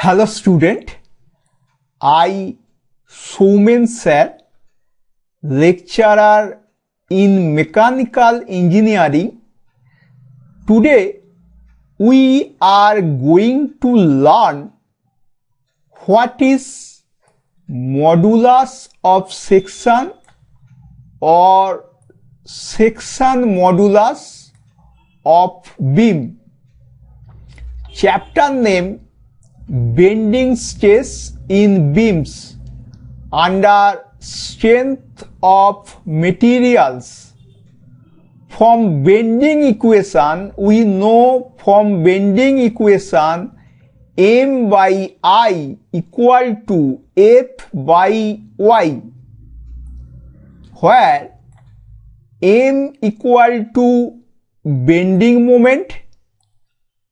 Hello student, I Soumen sir, lecturer in mechanical engineering. Today we are going to learn what is modulus of section or section modulus of beam. Chapter name Bending stress in beams under strength of materials. From bending equation, we know from bending equation M by I equal to F by Y, where M equal to bending moment,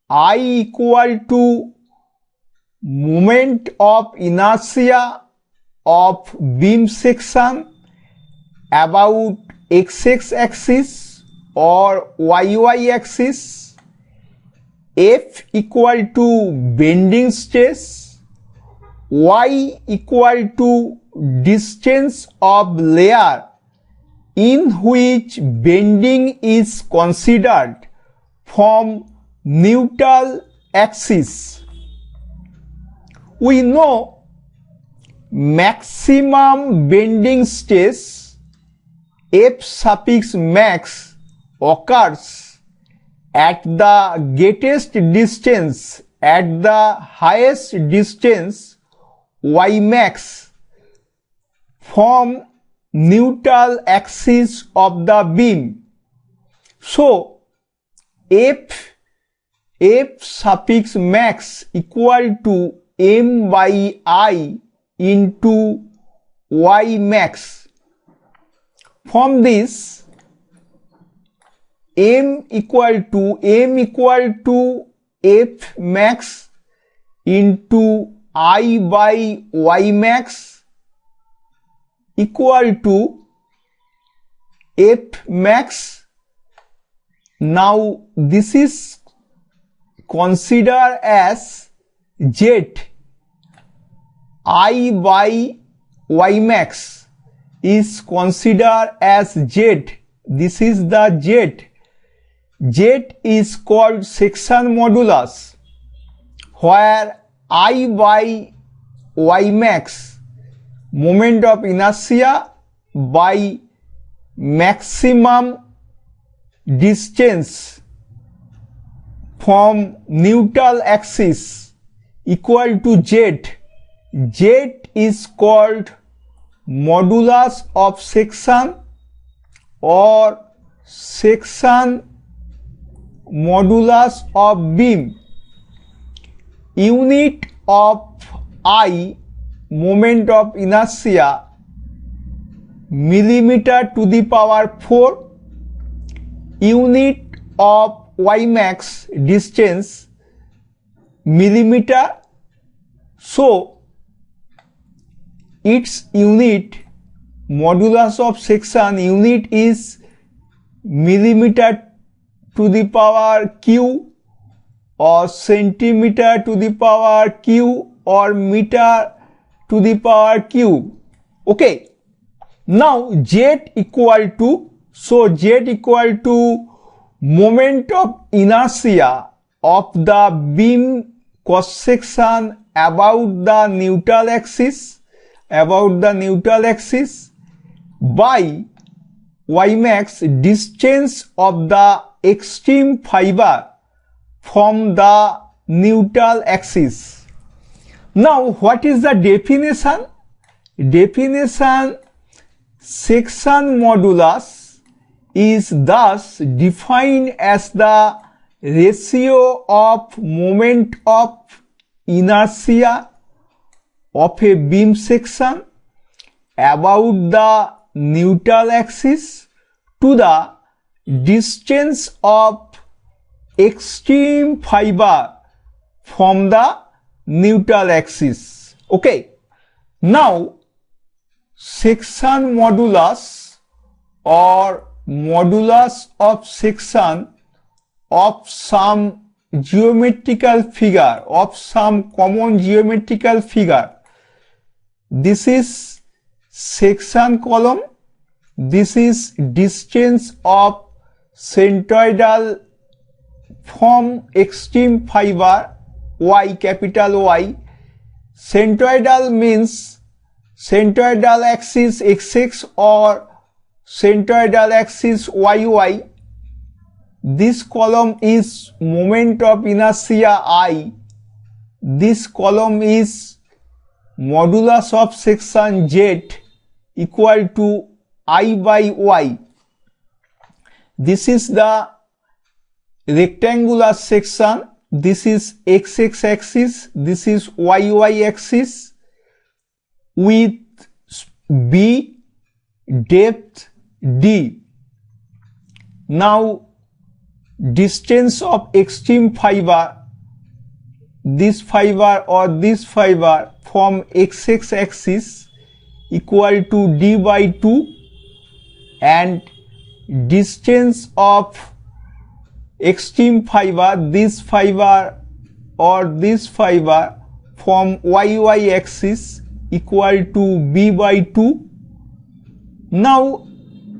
I equal to moment of inertia of beam section about x axis or y axis, F equal to bending stress, Y equal to distance of layer in which bending is considered from neutral axis. We know maximum bending stress F suffix max occurs at the greatest distance, at the highest distance Y max from neutral axis of the beam. So F suffix max equal to M by I into Y max. From this, M equal to F max into I by Y max equal to F max. Now this is considered as Z. I by Y max is considered as Z. This is the Z. Z is called section modulus, where I by Y max, moment of inertia by maximum distance from neutral axis equal to Z. Z is called modulus of section or section modulus of beam. Unit of I, moment of inertia, millimeter to the power 4. Unit of Y max, distance, millimeter. So its unit, modulus of section unit is millimeter to the power Q or centimeter to the power Q or meter to the power Q. Okay. Now Z equal to moment of inertia of the beam cross section about the neutral axis, by Y max, distance of the extreme fiber from the neutral axis. Now what is the definition? Definition: section modulus is thus defined as the ratio of moment of inertia of a beam section about the neutral axis to the distance of extreme fiber from the neutral axis. Okay. Now section modulus or modulus of section of some geometrical figure, of some common geometrical figure. This is section column. This is distance of centroidal from extreme fiber Y, capital Y. Centroidal means centroidal axis XX or centroidal axis YY. This column is moment of inertia I. This column is modulus of section Z equal to I by Y. This is the rectangular section. This is XX axis. This is YY axis with B, depth D. Now distance of extreme fiber, this fiber or this fiber from XX axis equal to D by 2, and distance of extreme fiber, this fiber or this fiber from YY axis equal to B by 2. Now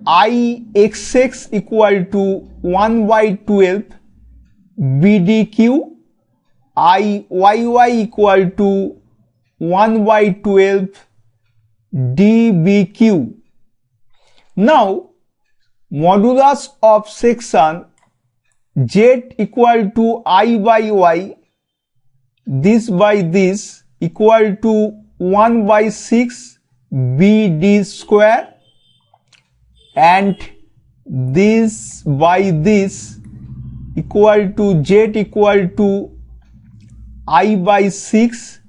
IXX equal to 1 by 12 BDQ, IYY equal to 1 by 12 DBQ. Now modulus of section Z equal to I by Y, this by this equal to 1 by 6 BD square, and this by this equal to Z equal to I by 6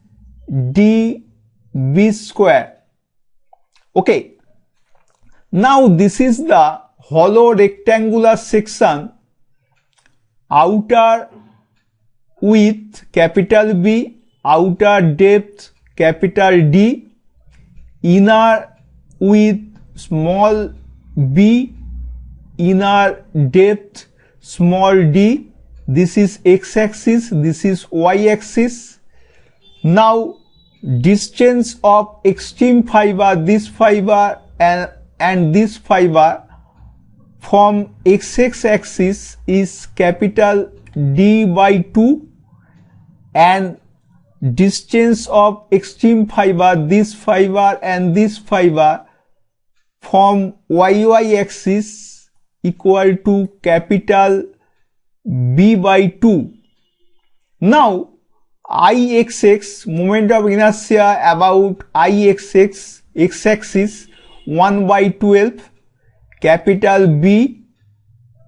DB square. Okay. Now this is the hollow rectangular section. Outer width capital B, outer depth capital D, inner width small b, inner depth small d. This is x-axis, this is y-axis. Now distance of extreme fiber, this fiber and this fiber from x axis is capital D by 2, and distance of extreme fiber, this fiber and this fiber from YY axis equal to capital B by 2. Now IXX, moment of inertia about IXX, x-axis 1 by 12, capital B,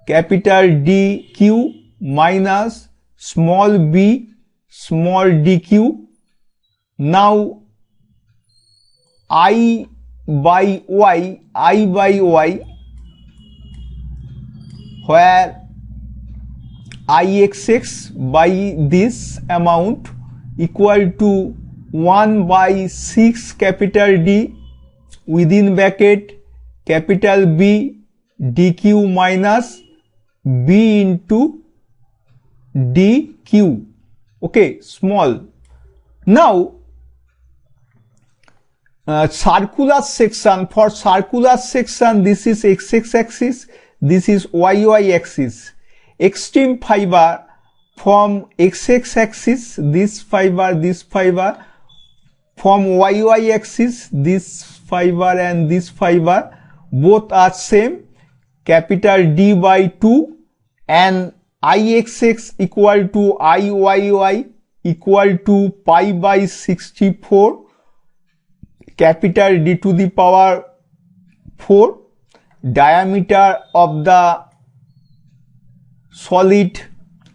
capital DQ minus small b, small dq. Now I by y, where IXX by this amount equal to 1 by 6 capital D within bracket capital B dq minus b into dq. Okay, small. Now circular section, for circular section this is x axis, this is y axis. Extreme fiber from x axis, this fiber from y axis, this fiber and this fiber both are same, capital D by 2, and IXX equal to IYY equal to pi by 64 capital D to the power 4. Diameter of the solid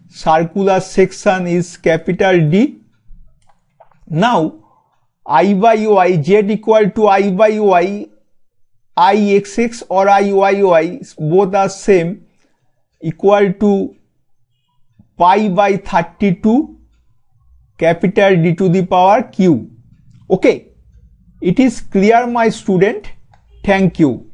circular section is capital D. Now I by y, z equal to I by y, IXX or IYY both are same, equal to pi by 32 capital D to the power q. Okay, it is clear my student. Thank you.